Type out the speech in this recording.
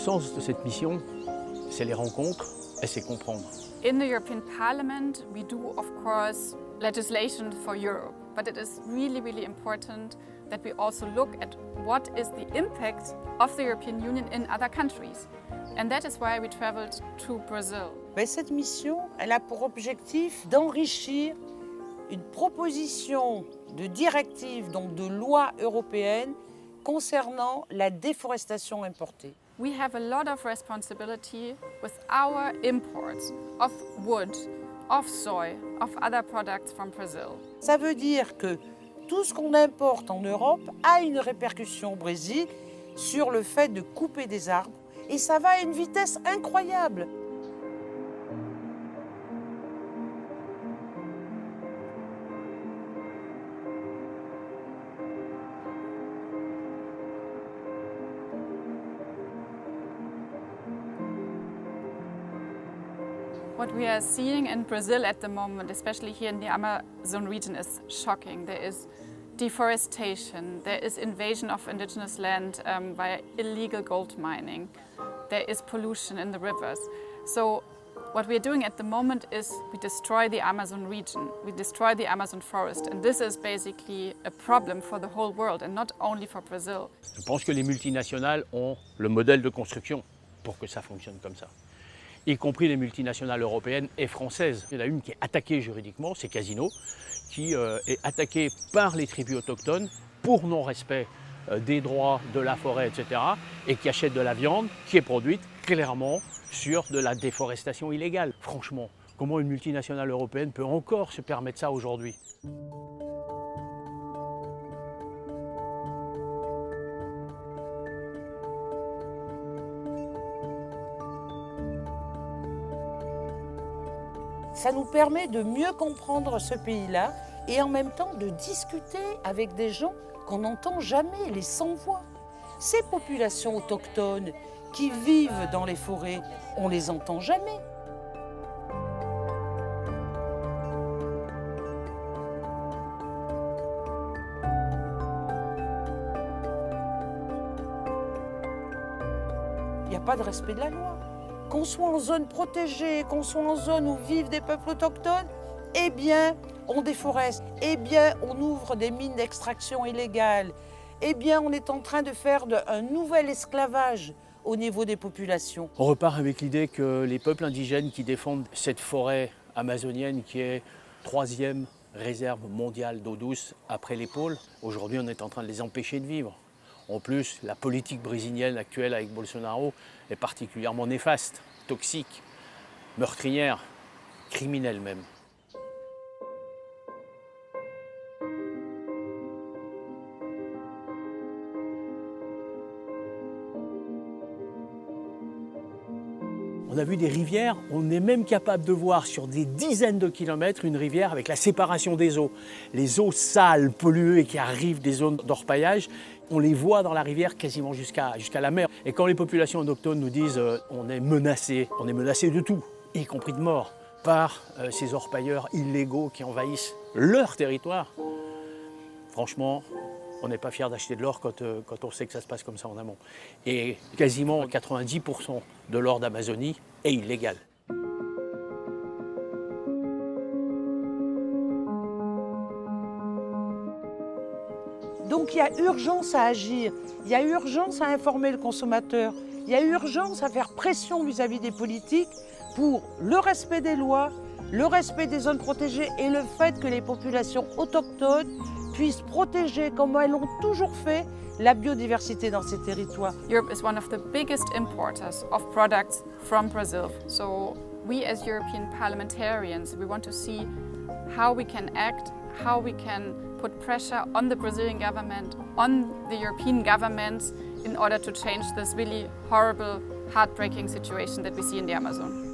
sens de cette mission, c'est les rencontres et c'est comprendre. In the European Parliament, we do, of course, legislation for Europe, but it is really, really important that we also look at what is the impact of the European Union in other countries. And that is why we traveled to Brazil. Cette mission, elle a pour objectif d'enrichir une proposition de directive, donc de loi européenne, concernant la déforestation importée. We have a lot of responsibility with our imports of wood, of soy, of other products from Brazil. Ça veut dire que tout ce qu'on importe en Europe a une répercussion au Brésil sur le fait de couper des arbres. Et ça va à une vitesse incroyable. What we are seeing in Brazil at the moment, especially here in the Amazon region, is shocking. There is deforestation, there is invasion of indigenous land via illegal gold mining, there is pollution in the rivers. So what we are doing at the moment is we destroy the Amazon region, we destroy the Amazon forest, and this is basically a problem for the whole world and not only for Brazil. Je pense que les multinationales ont le modèle de construction pour que ça fonctionne comme ça, y compris les multinationales européennes et françaises. Il y en a une qui est attaquée juridiquement, c'est Casino, qui est attaquée par les tribus autochtones pour non-respect des droits de la forêt, etc. et qui achète de la viande qui est produite clairement sur de la déforestation illégale. Franchement, comment une multinationale européenne peut encore se permettre ça aujourd'hui ? Ça nous permet de mieux comprendre ce pays-là et en même temps de discuter avec des gens qu'on n'entend jamais, les sans-voix. Ces populations autochtones qui vivent dans les forêts, on les entend jamais. Il n'y a pas de respect de la loi. Qu'on soit en zone protégée, qu'on soit en zone où vivent des peuples autochtones, eh bien, on déforeste, eh bien, on ouvre des mines d'extraction illégales, eh bien, on est en train de faire un nouvel esclavage au niveau des populations. On repart avec l'idée que les peuples indigènes qui défendent cette forêt amazonienne qui est 3e réserve mondiale d'eau douce après les pôles, aujourd'hui on est en train de les empêcher de vivre. En plus, la politique brésilienne actuelle avec Bolsonaro est particulièrement néfaste, toxique, meurtrière, criminelle même. On a vu des rivières, on est même capable de voir sur des dizaines de kilomètres une rivière avec la séparation des eaux. Les eaux sales, polluées qui arrivent des zones d'orpaillage, on les voit dans la rivière quasiment jusqu'à la mer. Et quand les populations autochtones nous disent on est menacé de tout, y compris de mort, par ces orpailleurs illégaux qui envahissent leur territoire, franchement, on n'est pas fier d'acheter de l'or quand on sait que ça se passe comme ça en amont. Et quasiment 90% de l'or d'Amazonie est illégal. Donc il y a urgence à agir, il y a urgence à informer le consommateur, il y a urgence à faire pression vis-à-vis des politiques pour le respect des lois, le respect des zones protégées et le fait que les populations autochtones puissent protéger, comme elles l'ont toujours fait, la biodiversité dans ces territoires. Europe is one of the biggest importers of products from Brazil. So we as European parliamentarians, we want to see how we can act, how we can put pressure on the Brazilian government, on the European governments in order to change this really horrible, heartbreaking situation that we see in the Amazon.